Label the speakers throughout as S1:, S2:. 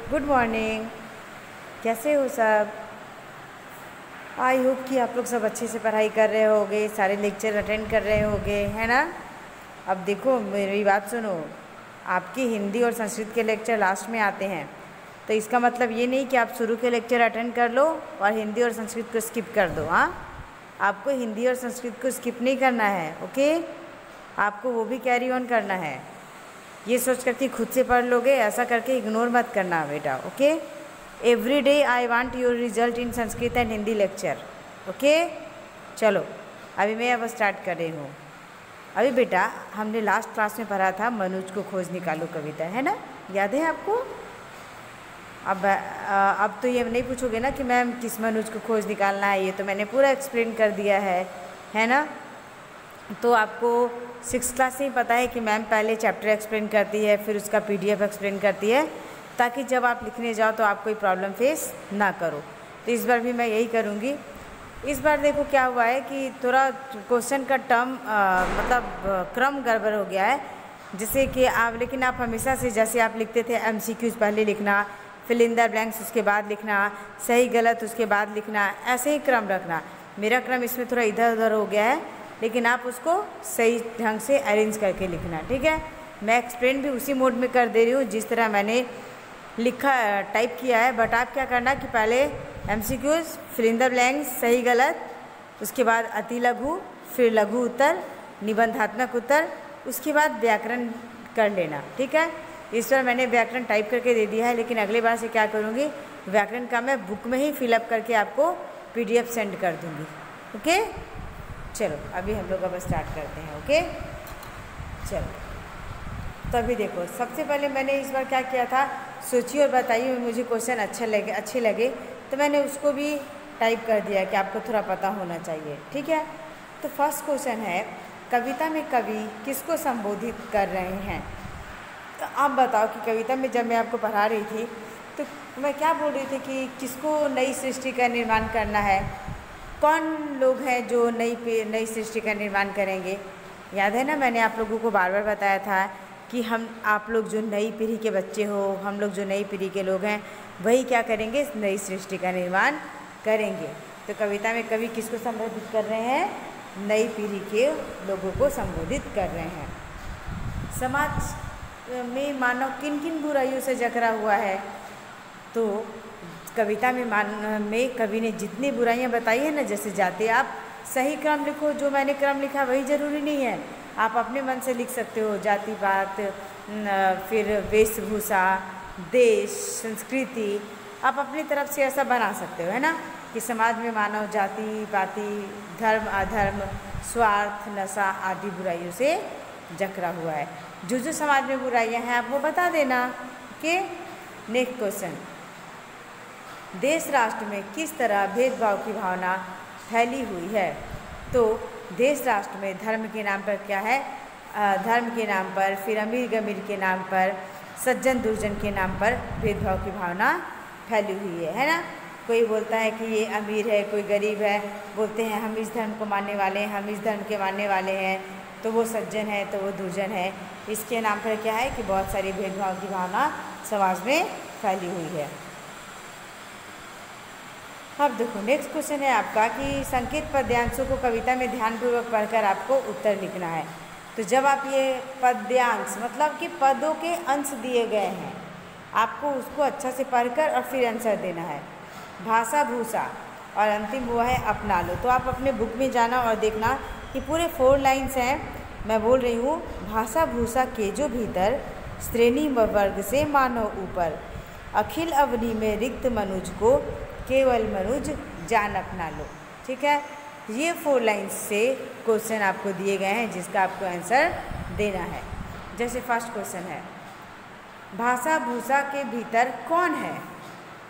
S1: Good morning. कैसे हो सब? आई होप कि आप लोग सब अच्छे से पढ़ाई कर रहे होगे, सारे लेक्चर अटेंड कर रहे होगे, है ना। अब देखो मेरी बात सुनो, आपकी हिंदी और संस्कृत के लेक्चर लास्ट में आते हैं, तो इसका मतलब ये नहीं कि आप शुरू के लेक्चर अटेंड कर लो और हिंदी और संस्कृत को स्किप कर दो। हाँ, आपको हिंदी और संस्कृत को स्किप नहीं करना है, ओके। आपको वो भी कैरी ऑन करना है। ये सोच कर कि खुद से पढ़ लोगे, ऐसा करके इग्नोर मत करना बेटा, okay. Every day I want your result in Sanskrit and Hindi lecture, okay. चलो अभी मैं अब स्टार्ट कर रही हूँ। अभी बेटा हमने लास्ट क्लास में पढ़ा था मनुज को खोज निकालो कविता, है ना, याद है आपको? अब तो ये नहीं पूछोगे ना कि मैम किस मनुज को खोज निकालना है, ये तो मैंने पूरा एक्सप्लेन कर दिया है ना। तो आपको 6th क्लास से ही पता है कि मैम पहले चैप्टर एक्सप्लेन करती है, फिर उसका PDF एक्सप्लेन करती है, ताकि जब आप लिखने जाओ तो आप कोई प्रॉब्लम फेस ना करो। तो इस बार भी मैं यही करूँगी। इस बार देखो क्या हुआ है कि थोड़ा क्वेश्चन का मतलब क्रम गड़बड़ हो गया है। जैसे कि लेकिन आप हमेशा से जैसे आप लिखते थे MCQs पहले लिखना, फिल इन द ब्लैंक्स उसके बाद लिखना, सही गलत उसके बाद लिखना, ऐसे ही क्रम रखना। मेरा क्रम इसमें थोड़ा इधर उधर हो गया है, लेकिन आप उसको सही ढंग से अरेंज करके लिखना, ठीक है। मैं एक्सप्लेन भी उसी मोड में कर दे रही हूँ जिस तरह मैंने लिखा टाइप किया है, बट आप क्या करना कि पहले MCQs, fill in the blanks, सही गलत, उसके बाद अति लघु, फिर लघु उत्तर, निबंधात्मक उत्तर, उसके बाद व्याकरण कर लेना, ठीक है। इस बार मैंने व्याकरण टाइप करके दे दिया है, लेकिन अगली बार से क्या करूँगी, व्याकरण का मैं बुक में ही फिलअप करके आपको PDF सेंड कर दूँगी, ओके। चलो अभी हम लोग अब स्टार्ट करते हैं, ओके। चलो तो अभी देखो, सबसे पहले मैंने इस बार क्या किया था, सोचिए और बताइए, मुझे क्वेश्चन अच्छे लगे तो मैंने उसको भी टाइप कर दिया कि आपको थोड़ा पता होना चाहिए, ठीक है। तो फर्स्ट क्वेश्चन है, कविता में कवि किसको संबोधित कर रहे हैं? तो आप बताओ कि कविता में जब मैं आपको पढ़ा रही थी तो मैं क्या बोल रही थी कि किसको नई सृष्टि का निर्माण करना है, कौन लोग हैं जो नई सृष्टि का निर्माण करेंगे। याद है ना, मैंने आप लोगों को बार बार बताया था कि आप लोग जो नई पीढ़ी के बच्चे हो, हम लोग जो नई पीढ़ी के लोग हैं, वही क्या करेंगे, नई सृष्टि का निर्माण करेंगे। तो कविता में कवि किसको संबोधित कर रहे हैं? नई पीढ़ी के लोगों को संबोधित कर रहे हैं। समाज में मानव किन किन बुराइयों से जकड़ा हुआ है? तो कविता में कवि ने जितनी बुराइयां बताई है ना, जैसे जाते, आप सही क्रम लिखो, जो मैंने क्रम लिखा वही ज़रूरी नहीं है, आप अपने मन से लिख सकते हो। जाति पात, फिर वेशभूषा, देश, संस्कृति, आप अपनी तरफ से ऐसा बना सकते हो, है ना, कि समाज में मानव जाति पाति, धर्म अधर्म, स्वार्थ, नशा आदि बुराइयों से जकड़ा हुआ है। जो समाज में बुराइयां हैं आप वो बता देना, ओके। नेक्स्ट क्वेश्चन, देश राष्ट्र में किस तरह भेदभाव की भावना फैली हुई है? तो देश राष्ट्र में धर्म के नाम पर क्या है, धर्म के नाम पर, फिर अमीर गमीर के नाम पर, सज्जन दुर्जन के नाम पर भेदभाव की भावना फैली हुई है ना। कोई बोलता है कि ये अमीर है, कोई गरीब है, बोलते हैं हम इस धर्म को मानने वाले हैं, हम इस धर्म के मानने वाले हैं, तो वो सज्जन है तो वो दुर्जन है। इसके नाम पर क्या है कि बहुत सारी भेदभाव की भावना समाज में फैली हुई है। अब देखो नेक्स्ट क्वेश्चन है आपका कि संकेत पद्यांशों को कविता में ध्यानपूर्वक पढ़कर आपको उत्तर लिखना है। तो जब आप ये पद्यांश मतलब कि पदों के अंश दिए गए हैं, आपको उसको अच्छा से पढ़कर और फिर आंसर देना है। भाषा भूषा और अंतिम हुआ है अपना लो। तो आप अपने बुक में जाना और देखना कि पूरे 4 लाइन्स हैं। मैं बोल रही हूँ, भाषा भूषा के जो भीतर श्रेणी व वर्ग से मानव ऊपर, अखिल अवनी में रिक्त मनुज को केवल मनुज जान अपना लो, ठीक है। ये 4 लाइन्स से क्वेश्चन आपको दिए गए हैं जिसका आपको आंसर देना है। जैसे फर्स्ट क्वेश्चन है, भाषा भूषा के भीतर कौन है?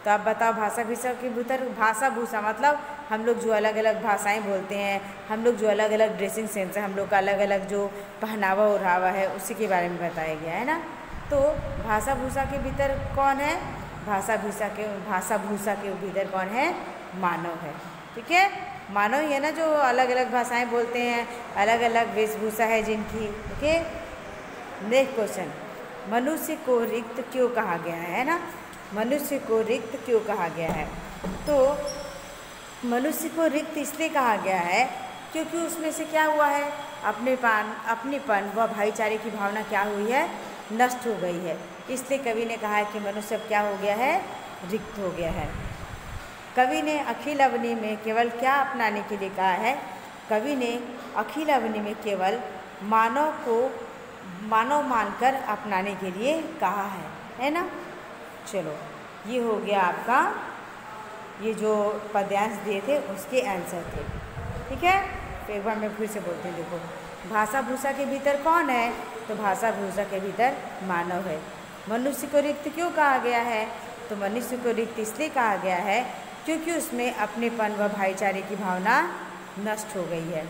S1: तो आप बताओ, भाषा भूषा के भीतर, भाषा भूषा मतलब हम लोग जो अलग अलग भाषाएं बोलते हैं, हम लोग जो अलग अलग ड्रेसिंग सेंस है, हम लोग का अलग अलग जो पहनावा ओढ़ावा है, उसी के बारे में बताया गया है ना। तो भाषा भूषा के भीतर कौन है? भाषा भूषा के भीतर कौन है? मानव है, ठीक है। मानव ही है ना जो अलग अलग भाषाएं बोलते हैं, अलग अलग वेशभूषा है जिनकी, ओके। नेक्स्ट क्वेश्चन, मनुष्य को रिक्त क्यों कहा गया है ना। मनुष्य को रिक्त क्यों कहा गया है? तो मनुष्य को रिक्त इसलिए कहा गया है क्योंकि उसमें से क्या हुआ है, अपनेपन व भाईचारे की भावना क्या हुई है, नष्ट हो गई है। इसलिए कवि ने कहा है कि मनुष्य अब क्या हो गया है, रिक्त हो गया है। कवि ने अखिल अवनि में केवल क्या अपनाने के लिए कहा है? कवि ने अखिल अवनि में केवल मानव को मानव मानकर अपनाने के लिए कहा है ना। चलो, ये हो गया आपका, ये जो पद्यांश दिए थे उसके आंसर थे। ठीक है, तो एक बार मैं फिर से बोलती हूँ। देखो, भाषा भूषा के भीतर कौन है? तो भाषा भूषा के भीतर मानव है। मनुष्य को रिक्त क्यों कहा गया है? तो मनुष्य को रिक्त इसलिए कहा गया है क्योंकि उसमें अपनेपन व भाईचारे की भावना नष्ट हो गई है।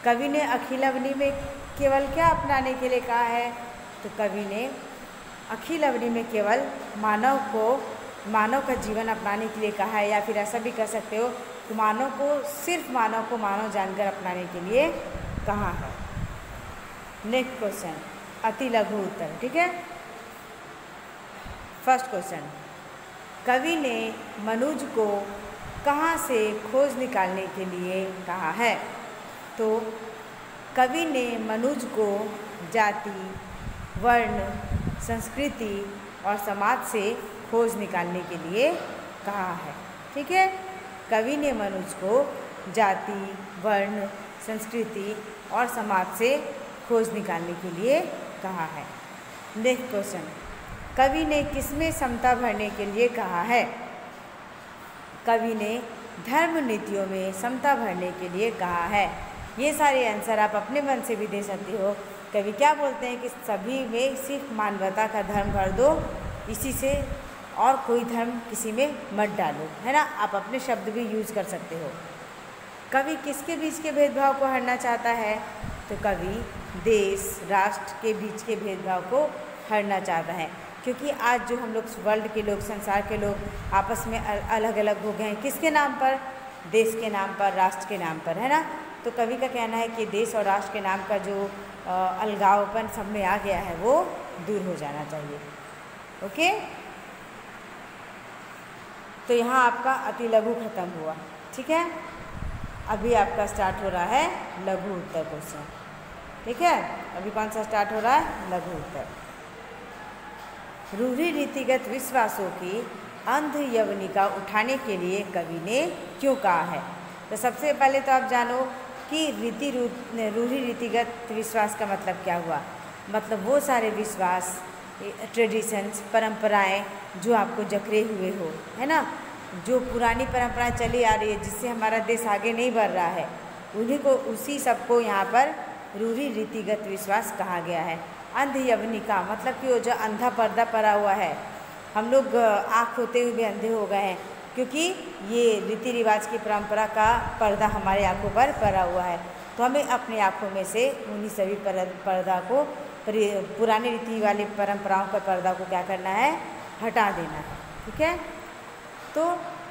S1: कवि ने अखिल अवनि में केवल क्या अपनाने के लिए कहा है? तो कवि ने अखिल अवनि में केवल मानव का जीवन अपनाने के लिए कहा है, या फिर ऐसा भी कह सकते हो कि सिर्फ मानव को मानव जानकर अपनाने के लिए कहा है। नेक्स्ट क्वेश्चन, अति लघु उत्तर। ठीक है, फर्स्ट क्वेश्चन, कवि ने मनुज को कहाँ से खोज निकालने के लिए कहा है? तो कवि ने मनुज को जाति, वर्ण, संस्कृति और समाज से खोज निकालने के लिए कहा है। ठीक है, कवि ने मनुज को जाति, वर्ण, संस्कृति और समाज से खोज निकालने के लिए कहा है। नेक्स्ट क्वेश्चन, कवि ने किसमें समता भरने के लिए कहा है? कवि ने धर्म नीतियों में समता भरने के लिए कहा है। ये सारे आंसर आप अपने मन से भी दे सकते हो। कवि क्या बोलते हैं कि सभी में सिर्फ मानवता का धर्म भर दो, इसी से और कोई धर्म किसी में मत डालो, है ना। आप अपने शब्द भी यूज़ कर सकते हो। कवि किसके बीच के भेदभाव को हरना चाहता है? तो कवि देश राष्ट्र के बीच के भेदभाव को हरना चाहता है, क्योंकि आज जो हम लोग वर्ल्ड के लोग, संसार के लोग आपस में अलग अलग हो गए हैं। किसके नाम पर? देश के नाम पर, राष्ट्र के नाम पर, है ना। तो कवि का कहना है कि देश और राष्ट्र के नाम का जो अलगावपन सब में आ गया है वो दूर हो जाना चाहिए। ओके, तो यहाँ आपका अति लघु खत्म हुआ। ठीक है, अभी आपका स्टार्ट हो रहा है लघु उत्तर क्वेश्चन। ठीक है, अभी कौन सा स्टार्ट हो रहा है? लघु उत्तर। रूढ़ि रीतिगत विश्वासों की अंध यवनिका उठाने के लिए कवि ने क्यों कहा है? तो सबसे पहले तो आप जानो कि रूढ़ि रीतिगत विश्वास का मतलब क्या हुआ। मतलब वो सारे विश्वास, ट्रेडिशंस, परंपराएं जो आपको जकड़े हुए हो, है ना, जो पुरानी परंपराएं चली आ रही है जिससे हमारा देश आगे नहीं बढ़ रहा है, उसी सबको यहाँ पर रूढ़ि रीतिगत विश्वास कहा गया है। अंध यवनिका मतलब कि वो जो अंधा पर्दा पड़ा हुआ है, हम लोग आँख होते हुए भी अंधे हो गए हैं, क्योंकि ये रीति रिवाज की परंपरा का पर्दा हमारे आँखों पर पड़ा हुआ है। तो हमें अपनी आँखों में से उन्हीं सभी पर्दा को, पुरानी रीति वाली परंपराओं का पर्दा को क्या करना है? हटा देना है। ठीक है, तो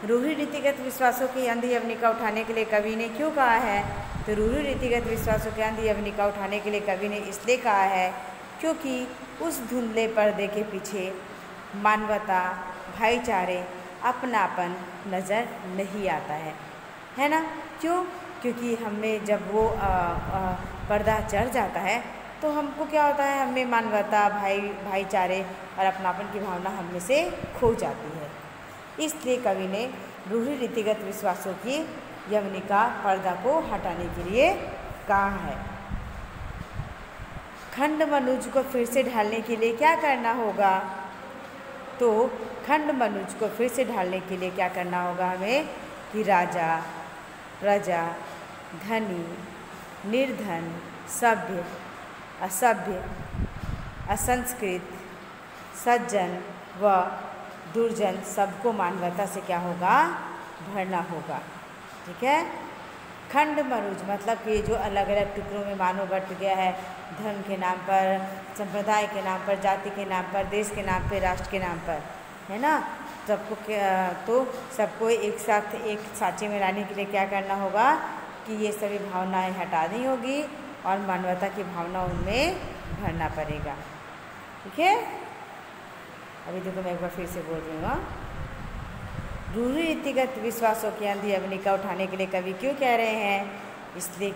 S1: रूढ़ि रीतिगत विश्वासों की अंध यवनिका उठाने के लिए कवि ने क्यों कहा है? तो रूढ़ि रीतिगत विश्वासों की अंध यवनिका उठाने के लिए कवि ने इसलिए कहा है क्योंकि उस धुंधले पर्दे के पीछे मानवता, भाईचारे, अपनापन नज़र नहीं आता है ना। क्यों? क्योंकि हमें जब वो पर्दा चढ़ जाता है तो हमको क्या होता है, हमें मानवता, भाईचारे और अपनापन की भावना हम में से खो जाती है। इसलिए कवि ने रूढ़ि रीतिगत विश्वासों की यवनिका पर्दा को हटाने के लिए कहा है। खंड मनुज को फिर से ढालने के लिए क्या करना होगा? तो खंड मनुज को फिर से ढालने के लिए क्या करना होगा हमें? कि राजा, प्रजा, धनी, निर्धन, सभ्य, असभ्य, असंस्कृत, सज्जन व दुर्जन सबको मानवता से क्या होगा? भरना होगा। ठीक है, खंड मनुज मतलब कि जो अलग अलग टुकड़ों में मानव बट गया है, धर्म के नाम पर, संप्रदाय के नाम पर, जाति के नाम पर, देश के नाम पर, राष्ट्र के नाम पर, है ना। सबको एक साथ एक साँचे में लाने के लिए क्या करना होगा? कि ये सभी भावनाएं हटानी होगी और मानवता की भावना उनमें भरना पड़ेगा। ठीक है, अभी देखो मैं एक बार फिर से बोल रही हूँ। रूढ़ि रीतिगत विश्वासों की आंधी अग्नि का उठाने के लिए कवि क्यों कह रहे हैं? इसलिए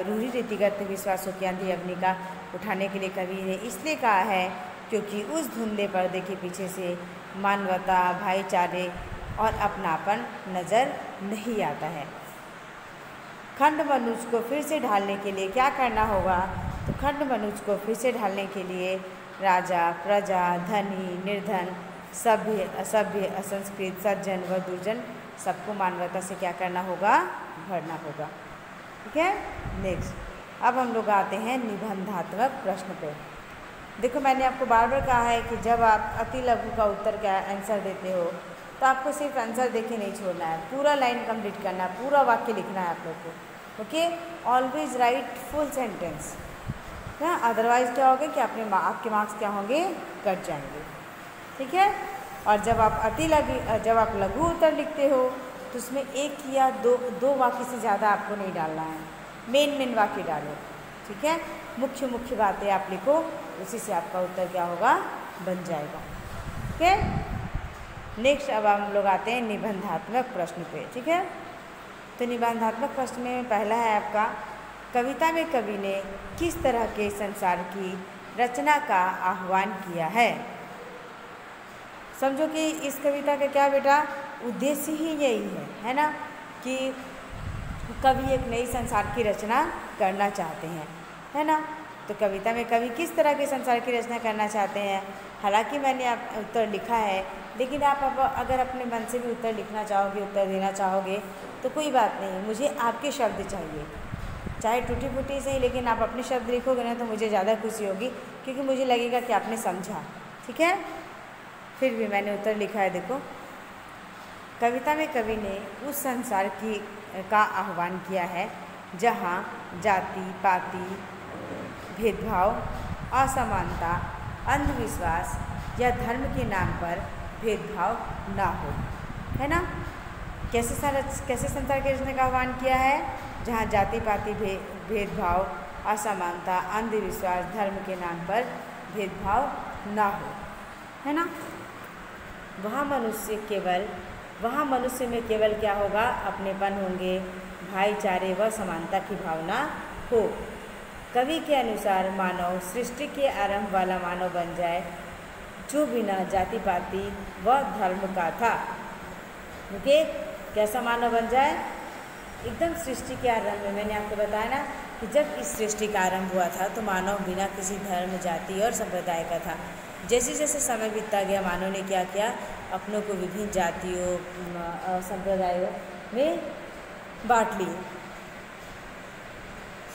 S1: रूढ़ि रीतिगत विश्वासों की आंधी अग्नि का उठाने के लिए कवि ने इसलिए कहा है क्योंकि उस धुंधले पर्दे के पीछे से मानवता, भाईचारे और अपनापन नज़र नहीं आता है। खंड मनुज को फिर से ढालने के लिए क्या करना होगा? तो खंड मनुज को फिर से ढालने के लिए राजा, प्रजा, धनी, निर्धन, सभ्य, असभ्य, असंस्कृत, सज्जन व दुर्जन सबको मानवता से क्या करना होगा? भरना होगा। ठीक है, नेक्स्ट अब हम लोग आते हैं निबंधात्मक प्रश्न पे। देखो मैंने आपको बार बार कहा है कि जब आप अति लघु का उत्तर का आंसर देते हो तो आपको सिर्फ आंसर देके नहीं छोड़ना है, पूरा लाइन कंप्लीट करना है, पूरा वाक्य लिखना है आप लोग को। Okay, always right full sentence ना, अदरवाइज क्या होगा कि आपके मार्क्स क्या होंगे? कट जाएंगे। ठीक है, और जब आप लघु उत्तर लिखते हो तो उसमें एक या दो वाक्य से ज़्यादा आपको नहीं डालना है, मेन वाक्य डालो। ठीक है, मुख्य बातें आप लिखो, उसी से आपका उत्तर क्या होगा? बन जाएगा। ठीक है, नेक्स्ट अब हम लोग आते हैं निबंधात्मक प्रश्न पे। ठीक है, तो निबंधात्मक प्रश्न में पहला है आपका, कविता में कवि ने किस तरह के संसार की रचना का आह्वान किया है? समझो कि इस कविता का क्या बेटा उद्देश्य ही यही है ना, कि कवि एक नई संसार की रचना करना चाहते हैं, है ना। तो कविता में कवि किस तरह के संसार की रचना करना चाहते हैं? हालांकि मैंने उत्तर लिखा है, लेकिन आप अगर अपने मन से भी उत्तर लिखना चाहोगे, उत्तर देना चाहोगे तो कोई बात नहीं, मुझे आपके शब्द चाहिए, चाहे टूटी फूटी से ही, लेकिन आप अपने शब्द लिखोगे ना तो मुझे ज़्यादा खुशी होगी, क्योंकि मुझे लगेगा कि आपने समझा। ठीक है, फिर भी मैंने उत्तर लिखा है। देखो, कविता में कवि ने उस संसार का आह्वान किया है जहाँ जाति पाति, भेदभाव, असमानता, अंधविश्वास या धर्म के नाम पर भेदभाव ना हो, है ना। कैसे संसार की रचना का आह्वान किया है? जहाँ जाति पाति, भेदभाव, असमानता, अंधविश्वास, धर्म के नाम पर भेदभाव ना हो, है ना। वहाँ मनुष्य में केवल क्या होगा? अपनेपन होंगे, भाईचारे व समानता की भावना हो। कवि के अनुसार मानव सृष्टि के आरंभ वाला मानव बन जाए जो बिना जाति पाति व धर्म का था। ओके, कैसा मानव बन जाए? एकदम सृष्टि के आरंभ में मैंने आपको बताया ना कि जब इस सृष्टि का आरंभ हुआ था तो मानव बिना किसी धर्म, जाति और संप्रदाय का था। जैसे जैसे समय बीतता गया मानव ने क्या किया? अपनों को विभिन्न जातियों, संप्रदायों में बांट लिए।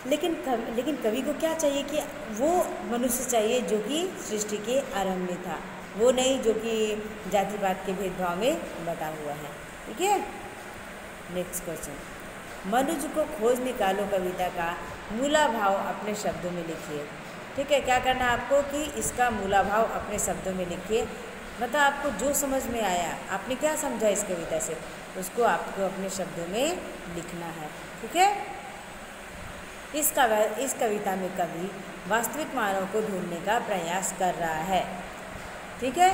S1: लेकिन कवि को क्या चाहिए? कि वो मनुष्य चाहिए जो कि सृष्टि के आरंभ में था, वो नहीं जो कि जातिवाद के भेदभाव में बटा हुआ है। ठीक है, नेक्स्ट क्वेश्चन, मनुज को खोज निकालो कविता का मूला भाव अपने शब्दों में लिखिए। ठीक है, क्या करना है आपको कि इसका मूला भाव अपने शब्दों में लिखिए। मतलब आपको जो समझ में आया, आपने क्या समझा इस कविता से, उसको आपको अपने शब्दों में लिखना है। ठीक है, इस कविता में कवि वास्तविक मानव को ढूंढने का प्रयास कर रहा है। ठीक है,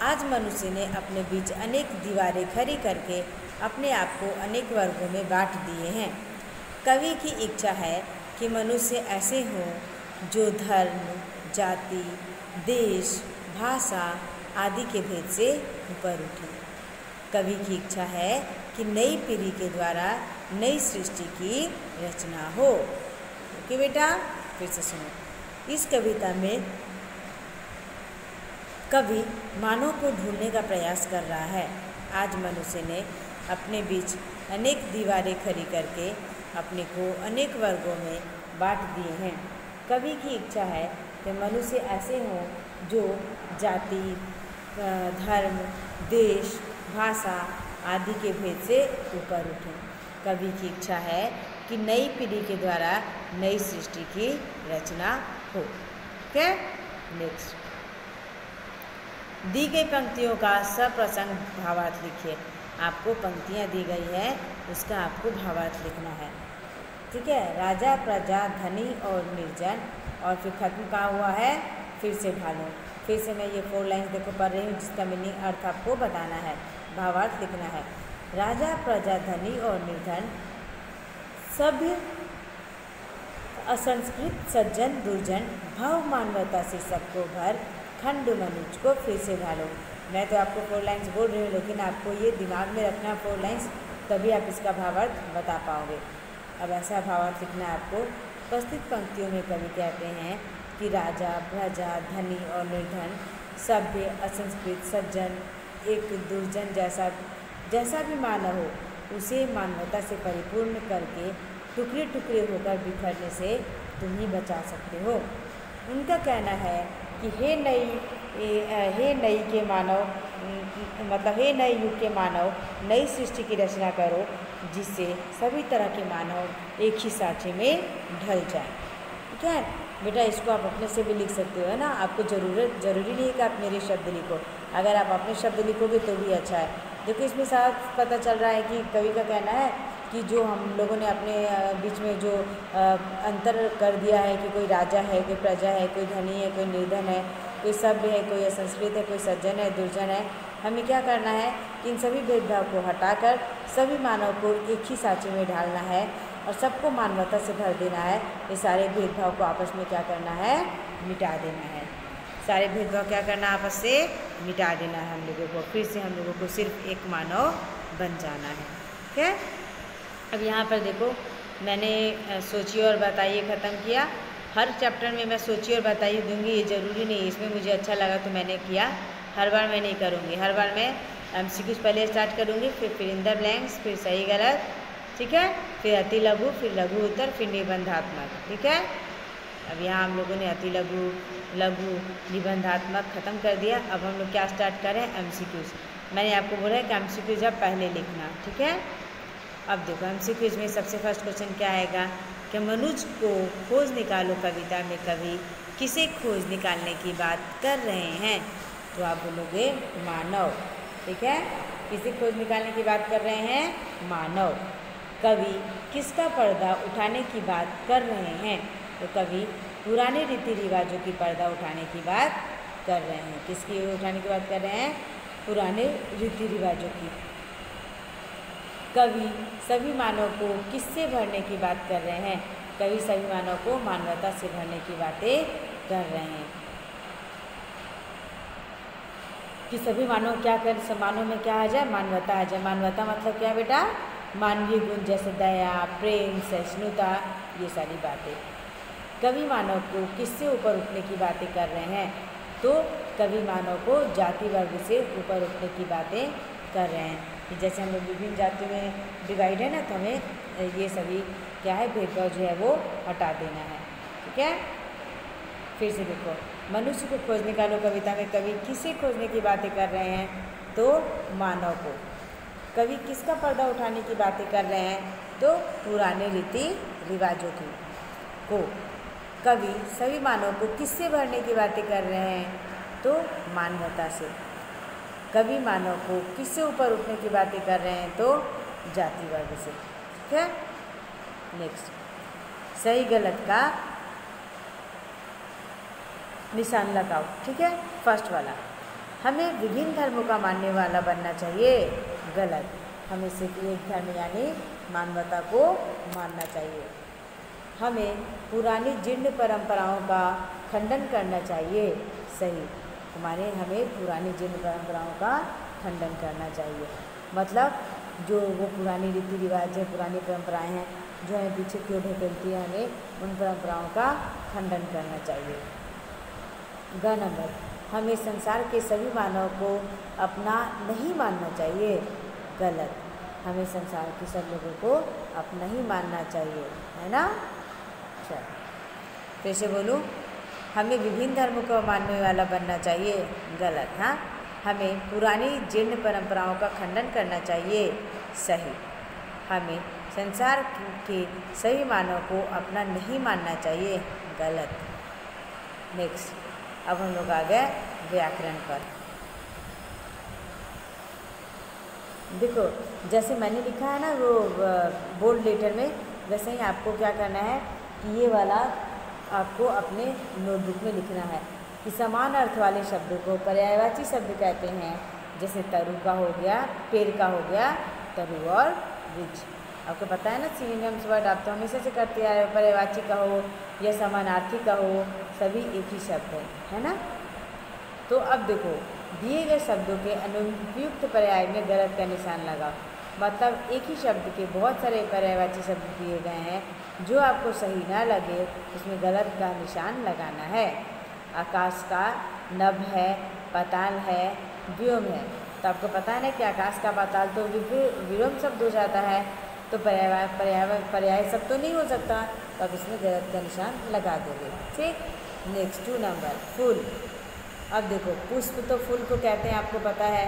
S1: आज मनुष्य ने अपने बीच अनेक दीवारें खड़ी करके अपने आप को अनेक वर्गों में बांट दिए हैं। कवि की इच्छा है कि मनुष्य ऐसे हों जो धर्म, जाति, देश, भाषा आदि के भेद से ऊपर उठें। कवि की इच्छा है कि नई पीढ़ी के द्वारा नई सृष्टि की रचना हो। ओके बेटा, फिर से सुनो। इस कविता में कवि मानव को ढूंढने का प्रयास कर रहा है। आज मनुष्य ने अपने बीच अनेक दीवारें खड़ी करके अपने को अनेक वर्गों में बांट दिए हैं। कवि की इच्छा है कि मनुष्य ऐसे हों जो जाति, धर्म, देश, भाषा आदि के भेद से ऊपर उठें। कवि की इच्छा है कि नई पीढ़ी के द्वारा नई सृष्टि की रचना हो। ओके, नेक्स्ट, दी गई पंक्तियों का सप्रसंग भावार्थ लिखिए। आपको पंक्तियाँ दी गई है, उसका आपको भावार्थ लिखना है। ठीक है, राजा, प्रजा, धनी और निर्जन, और फिर खत्म कहाँ हुआ है? फिर से ढालो। फिर से मैं ये 4 लाइन्स देखो पढ़ रही हूँ, जिसका मीनिंग अर्थ आपको बताना है, भावार्थ लिखना है। राजा प्रजा धनी और निर्धन सभ्य असंस्कृत सज्जन दुर्जन भाव मानवता से सबको भर खंड मनुज को फिर से ढालो। मैं तो आपको 4 लाइन्स बोल रही हूँ, लेकिन आपको ये दिमाग में रखना 4 लाइन्स, तभी आप इसका भावार्थ बता पाओगे। अब ऐसा भावार्थ लिखना है आपको। उपस्थित पंक्तियों में कवि कहते हैं कि राजा प्रजा धनी और निर्धन सभ्य असंस्कृत सज्जन एक दुर्जन जैसा भी मानव हो उसे मानवता से परिपूर्ण करके टुकड़े टुकड़े होकर बिखरने से तुम ही बचा सकते हो। उनका कहना है कि हे नई के मानव, मतलब हे नए युग के मानव, नई सृष्टि की रचना करो जिससे सभी तरह के मानव एक ही सांचे में ढल जाए। ठीक है बेटा, इसको आप अपने से भी लिख सकते हो, है ना। आपको ज़रूरी नहीं है कि आप मेरे शब्द लिखो, अगर आप अपने शब्द लिखोगे तो भी अच्छा है। देखो इसमें साफ पता चल रहा है कि कवि का कहना है कि जो हम लोगों ने अपने बीच में जो अंतर कर दिया है कि कोई राजा है, कोई प्रजा है, कोई धनी है, कोई निर्धन है, कोई सभ्य है, कोई असंस्कृत है, कोई सज्जन है, दुर्जन है, हमें क्या करना है कि इन सभी भेदभाव को हटाकर सभी मानव को एक ही सांचे में ढालना है और सबको मानवता से भर देना है। ये सारे भेदभाव को आपस में क्या करना है, मिटा देना है। सारे भेदभाव क्या करना है, आपस से मिटा देना है हम लोगों को। फिर से हम लोगों को सिर्फ एक मानव बन जाना है। ठीक है, अब यहाँ पर देखो मैंने सोचिए और बताइए ख़त्म किया। हर चैप्टर में मैं सोचिए और बताइए दूंगी, ये ज़रूरी नहीं, इसमें मुझे अच्छा लगा तो मैंने किया, हर बार मैं नहीं करूँगी। हर बार मैं MCQs पहले स्टार्ट करूँगी, फिर इन द ब्लैंक्स, फिर सही गलत, ठीक है, फिर अति लघु, फिर लघु उत्तर, फिर निबंधात्मक। ठीक है, अब यहाँ हम लोगों ने अति लघु, लघु, निबंधात्मक ख़त्म कर दिया। अब हम लोग क्या स्टार्ट करें, MCQs। मैंने आपको बोला है कि MCQs आप पहले लिखना। ठीक है, अब देखो MCQs में सबसे फर्स्ट क्वेश्चन क्या आएगा कि मनुज को खोज निकालो कविता में कवि किसे खोज निकालने की बात कर रहे हैं, तो आप बोलोगे मानव। ठीक है, किसे खोज निकालने की बात कर रहे हैं, मानव। कवि किसका पर्दा उठाने की बात कर रहे हैं, तो कवि पुराने रीति रिवाजों की पर्दा उठाने की बात कर रहे हैं। किसकी उठाने की बात कर रहे हैं, पुराने रीति रिवाजों की। कवि सभी मानव को किससे भरने की बात कर रहे हैं, कवि सभी मानव को मानवता से भरने की बातें कर रहे हैं। कि सभी मानव क्या कर, सब मानव में क्या आ जाए, मानवता आ जाए। मानवता मतलब क्या बेटा, मानवीय गुण जैसे दया, प्रेम, सहिष्णुता, ये सारी बातें। कवि मानव को किससे ऊपर उठने की बातें कर रहे हैं, तो कवि मानव को जाति वर्ग से ऊपर उठने की बातें कर रहे हैं। जैसे हम लोग विभिन्न जातियों में डिवाइड है ना, तो हमें ये सभी क्या है, भेदभाव जो है वो हटा देना है। ठीक है, फिर से देखो मनुष्य को खोज निकालो कविता में कवि किसे खोजने की बातें कर रहे हैं, तो मानव को। कवि किसका पर्दा उठाने की बातें कर रहे हैं, तो पुराने रीति रिवाजों की को। कवि सभी मानव को किससे भरने की बातें कर रहे हैं, तो मानवता से। कवि मानव को किससे ऊपर उठने की बातें कर रहे हैं, तो जाति वर्ग से। ठीक है, नेक्स्ट सही गलत का निशान लगाओ। ठीक है, फर्स्ट वाला, हमें विभिन्न धर्मों का मानने वाला बनना चाहिए, गलत। हमें सिर्फ एक धर्म यानी मानवता को मानना चाहिए। हमें पुरानी जीर्ण परंपराओं का खंडन करना चाहिए, सही। हमारे हमें पुरानी जीर्ण परंपराओं का खंडन करना चाहिए, मतलब जो वो पुरानी रीति रिवाज है, पुरानी परंपराएं हैं जो हमें पीछे क्यों ढकेलती है, हमें उन परंपराओं का खंडन करना चाहिए। ग नंबर, हमें संसार के सभी मानव को अपना नहीं मानना चाहिए, गलत। हमें संसार के सब लोगों को अपना ही मानना चाहिए, है ना। चल फिर से बोलूँ, हमें विभिन्न धर्मों को मानने वाला बनना चाहिए, गलत। हाँ, हमें पुरानी जीर्ण परंपराओं का खंडन करना चाहिए, सही। हमें संसार के सभी मानव को अपना नहीं मानना चाहिए, गलत। नेक्स्ट, अब हम लोग आ गए व्याकरण पर। देखो जैसे मैंने लिखा है ना वो बोल्ड लेटर में, वैसे ही आपको क्या करना है कि ये वाला आपको अपने नोटबुक में लिखना है। कि समान अर्थ वाले शब्दों को पर्यायवाची शब्द कहते हैं। जैसे तरु का हो गया, पेड़ का हो गया तरु और वृक्ष। आपको पता है ना सिनोनिम्स वर्ड आप तो हमेशा से करते आए हो, पर्यायवाची का हो या समानार्थी का हो, सभी एक ही शब्द है ना। तो अब देखो, दिए गए शब्दों के अनुपयुक्त पर्याय में गलत का निशान लगाओ। मतलब एक ही शब्द के बहुत सारे पर्यायवाची शब्द दिए गए हैं, जो आपको सही ना लगे उसमें गलत का निशान लगाना है। आकाश का नभ है, पाताल है, व्योम है। तो आपको पता है ना कि आकाश का पाताल तो विलोम शब्द हो जाता है, तो पर्याय शब्द तो नहीं हो सकता, तो अब इसमें गलत का निशान लगा दोगे। ठीक, नेक्स्ट 2 नंबर फूल। अब देखो, पुष्प तो फूल को कहते हैं आपको पता है,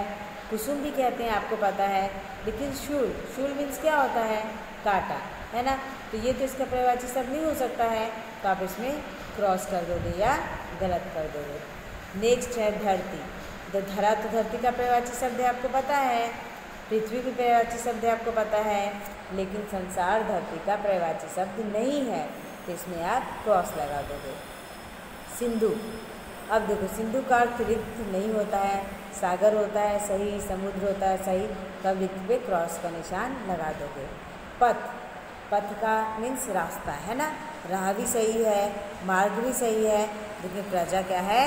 S1: कुसुम भी कहते हैं आपको पता है, लेकिन शूल मीन्स क्या होता है, कांटा, है ना। तो ये तो इसका पर्यायवाची शब्द नहीं हो सकता है, तो आप इसमें क्रॉस कर दोगे या गलत कर दोगे। नेक्स्ट है धरती। तो धरा तो धरती का पर्यायवाची शब्द है आपको पता है, पृथ्वी की पर्यायवाची शब्द है आपको पता है, लेकिन संसार धरती का पर्यायवाची शब्द नहीं है, तो इसमें आप क्रॉस लगा दोगे। सिंधु। अब देखो, सिंधु का अर्थ रिक्त नहीं होता है, सागर होता है सही, समुद्र होता है सही, तब रिक्त पे क्रॉस का निशान लगा दोगे। पथ। पथ का मीन्स रास्ता, है ना। राह भी सही है, मार्ग भी सही है, लेकिन प्रजा क्या है,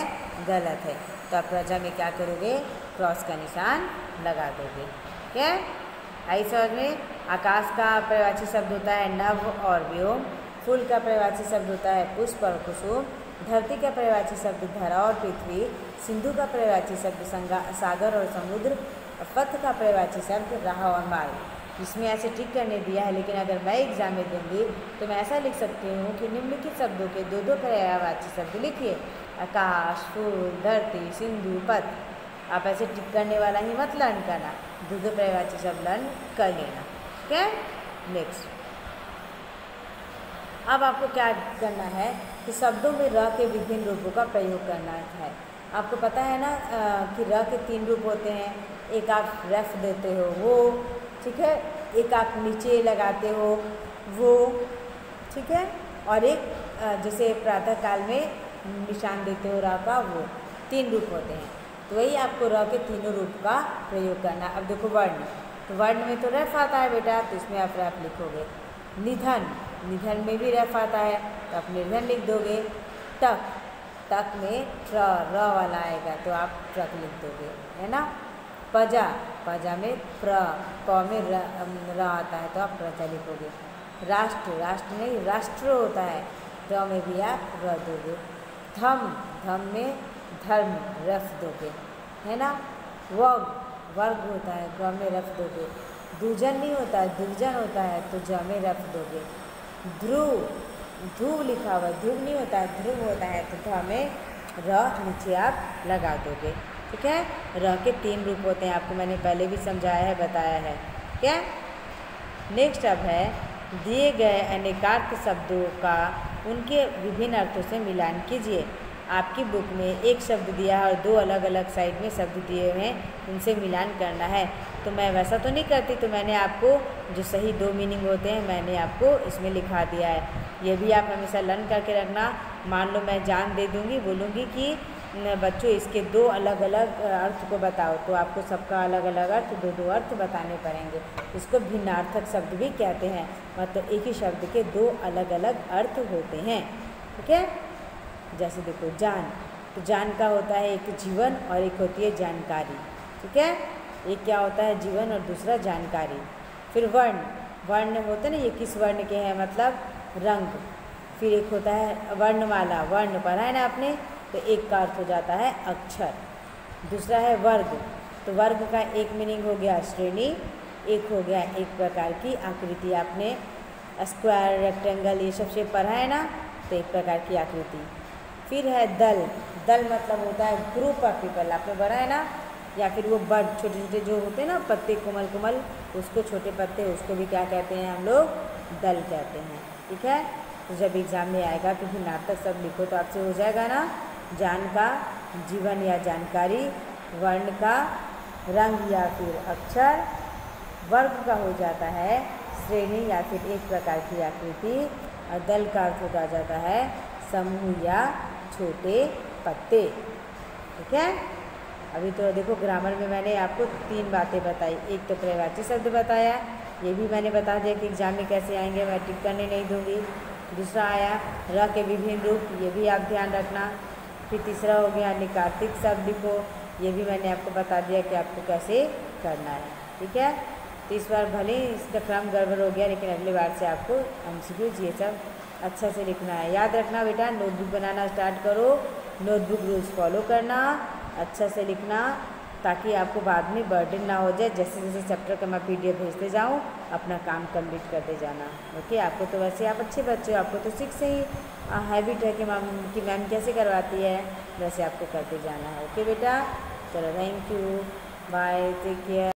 S1: गलत है। तो आप प्रजा में क्या करोगे, क्रॉस का निशान लगा दोगे। क्या आई समझ में। आकाश का पर्यायवाची शब्द होता है नभ और व्योम। फूल का पर्यायवाची शब्द होता है पुष्प और कुसुम। धरती का पर्यायवाची शब्द धरा और पृथ्वी। सिंधु का पर्यायवाची शब्द सागर और समुद्र। और पथ का पर्यायवाची शब्द राह और मार्ग। इसमें ऐसे ठीक करने दिया है, लेकिन अगर मैं एग्जाम में दूंगी तो मैं ऐसा लिख सकती हूँ कि निम्नलिखित शब्दों के 2-2 पर्यायवाची शब्द लिखिए, आकाश, फूल, धरती, सिंधु, पथ। आप ऐसे टिक करने वाला ही मत लर्न करना, 2-2 पर्यायवाची शब्द लर्न कर लेना। क्या नेक्स्ट। अब आपको क्या करना है कि शब्दों में र के विभिन्न रूपों का प्रयोग करना है। आपको पता है ना कि र के 3 रूप होते हैं। एक आप रेफ देते हो वो, ठीक है, एक आप नीचे लगाते हो वो, ठीक है, और एक जैसे प्रातः काल में निशान देते हो र का, वो 3 रूप होते हैं। तो वही आपको र के तीनों रूप का प्रयोग करना। अब देखो वर्ण, तो वर्ण में तो रेफ आता है बेटा, तो इसमें आप रेफ लिखोगे। निधन, निधन में भी रेफ आता है, तो आप निर्धन लिख दोगे। टक, टक में र वाला आएगा, तो आप ट्रक लिख दोगे, है ना। पजा, पजा में प में र आता है, तो आप प्रजा लिखोगे। राष्ट्र, राष्ट्र नहीं राष्ट्र होता है, र में भी आप र दोगे। धम, धम में धर्म रफ दोगे, है ना। वर्ग, वर्ग होता है, ग में रफ दोगे। दुर्जन नहीं होता है, दुर्जन होता है, तो ज में रफ दोगे। ध्रुव, ध्रुव लिखा हुआ, ध्रुव नहीं होता है, ध्रुव होता है, तो ध में र नीचे आप लगा दोगे। ठीक है, र के 3 रूप होते हैं, आपको मैंने पहले भी समझाया है, बताया है। क्या नेक्स्ट अब है दिए गए अनेकार्थ शब्दों का उनके विभिन्न अर्थों से मिलान कीजिए। आपकी बुक में एक शब्द दिया है और 2 अलग अलग साइड में शब्द दिए हुए हैं, उनसे मिलान करना है। तो मैं वैसा तो नहीं करती, तो मैंने आपको जो सही 2 मीनिंग होते हैं मैंने आपको इसमें लिखा दिया है। ये भी आप हमेशा लर्न करके रखना। मान लो मैं जान दे दूँगी, बोलूँगी कि बच्चों इसके 2 अलग अलग अर्थ को बताओ, तो आपको सबका अलग अलग अर्थ 2-2 अर्थ बताने पड़ेंगे। इसको भिन्नार्थक शब्द भी कहते हैं, मतलब एक ही शब्द के 2 अलग अलग अर्थ होते हैं। ठीक है, जैसे देखो जान, तो जान का होता है एक जीवन और एक होती है जानकारी। ठीक है, एक क्या होता है जीवन और दूसरा जानकारी। फिर वर्ण, वर्ण होते ना, ये किस वर्ण के हैं मतलब रंग। फिर एक होता है वर्णमाला, वर्ण पढ़ा है ना आपने, तो एक का अर्थ हो जाता है अक्षर। दूसरा है वर्ग, तो वर्ग का एक मीनिंग हो गया श्रेणी, एक हो गया एक प्रकार की आकृति। आपने स्क्वायर, रेक्टेंगल ये सब शेप पढ़ा है ना, तो एक प्रकार की आकृति। फिर है दल, दल मतलब होता है ग्रुप ऑफ पीपल, आपने पढ़ा है ना। या फिर वो बर्ड, छोटे छोटे जो होते हैं ना पत्ते, कोमल कोमल, उसको छोटे पत्ते, उसको भी क्या कहते हैं हम लोग, दल कहते हैं। ठीक है, तो जब एग्जाम में आएगा तो भिन्नार्थक शब्द लिखो तो आपसे हो जाएगा ना। जान का जीवन या जानकारी, वर्ण का रंग या फिर अक्षर, वर्ग का हो जाता है श्रेणी या फिर एक प्रकार की आकृति, और दल का अर्थ होता जाता है समूह या छोटे पत्ते। ठीक है, अभी तो देखो ग्रामर में मैंने आपको 3 बातें बताई। एक तो पर्यायवाची शब्द बताया, ये भी मैंने बता दिया कि एग्जाम में कैसे आएंगे, मैं टिक करने नहीं दूंगी। दूसरा आया र के विभिन्न रूप, ये भी आप ध्यान रखना। फिर तीसरा हो गया निकार्तिक शब्द लिखो, ये भी मैंने आपको बता दिया कि आपको कैसे करना है। ठीक है, तो इस बार भले इसका क्रम गड़बड़ हो गया, लेकिन अगली बार से आपको एमसीक्यूज ये सब अच्छा से लिखना है। याद रखना बेटा, नोटबुक बनाना स्टार्ट करो, नोटबुक रूल्स फॉलो करना, अच्छा से लिखना, ताकि आपको बाद में बर्डन ना हो जाए। जैसे जैसे चैप्टर का मैं PDF भेजते जाऊँ, अपना काम कंप्लीट करते जाना। ओके, आपको तो वैसे आप अच्छे बच्चे हो, आपको तो 6 से ही हैबिट है कि मैम कैसे करवाती है, वैसे आपको करते जाना है। ओके बेटा, चलो thank you, bye, take care.